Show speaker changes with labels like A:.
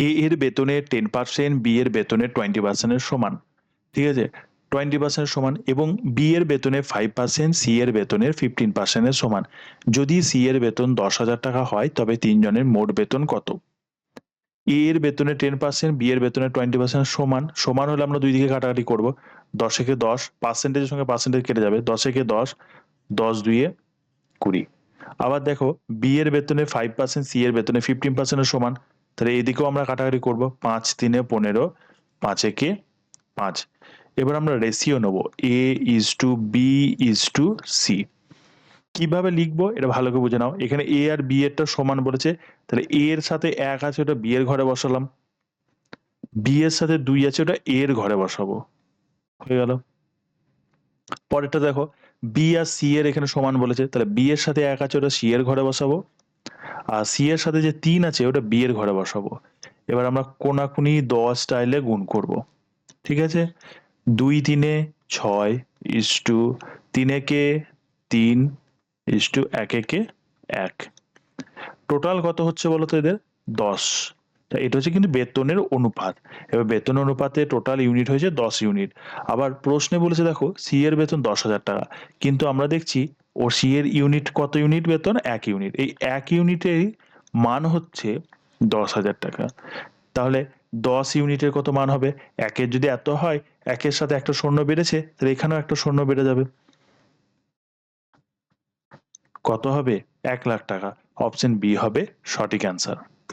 A: এ এর বেতনে 10%, বি এর বেতনে 20% এর সমান। ঠিক আছে, 20% সমান, এবং বি এর বেতনে 5%, সি এর বেতনের 15% এর সমান। যদি সি এর বেতন 10,000 টাকা হয় তবে তিনজনের মোট বেতন কত? এ এর বেতনে 10%, বি এর বেতনে 20% সমান। সমান হলে আমরা দুই দিকে কাটাকাটি করব। 10 একে 10, পার্সেন্টেজের সঙ্গে পার্সেন্টেজ কেটে যাবে। 10 একে 10, 10 দুইয়ে 20। আবার দেখো, বি এর বেতনে 5%, সি এর বেতনে 15% এর সমান। তাহলে এদিকেও আমরা কাটাকাটি করব। 5 3 15, 5 একে 5। এবার আমরা রেশিও নেব, A is to B is to C. কিভাবে লিখবো এটা ভালো করে বুঝে নাও। এখানে এ আর বি এরটা সমান বলেছে, তাহলে এ এর সাথে 1 আছে, ওটা বি এর ঘরে বসালাম। বি এর সাথে 2 আছে, ওটা এ এর ঘরে বসাবো। হয়ে গেল। পরেরটা দেখো, বি আর সি এর এখানে সমান বলেছে, তাহলে বি এর সাথে 1 আছে, ওটা সি এর ঘরে বসাবো। আর সি এর সাথে যে 3 আছে, ওটা বি এর ঘরে বসাবো। এবার আমরা কোনাকুনি 10 স্টাইলে গুণ করব। ঠিক আছে, 2 3 6 ইস টু 3 একে 3 ইস টু 1 একে 1। টোটাল কত হচ্ছে বলতো এদের? 10। তা এটা হচ্ছে কিন্তু বেতনের অনুপাত। এবার বেতন অনুপাতে টোটাল ইউনিট হয়েছে 10 ইউনিট। আবার প্রশ্নে বলেছে দেখো, সি এর বেতন 10,000 টাকা, কিন্তু আমরা দেখছি ও সি এর ইউনিট কত ইউনিট বেতন? 1 ইউনিট। এই 1 ইউনিটের মান হচ্ছে 10,000 টাকা। তাহলে 10 ইউনিটের কত মান হবে? 1 এর যদি এত হয়, 1 এর সাথে একটা শূন্য বেড়েছে, তাহলে এখানেও একটা শূন্য বেড়ে যাবে। কত হবে? 1 লাখ টাকা। অপশন বি হবে সঠিক অ্যান্সার।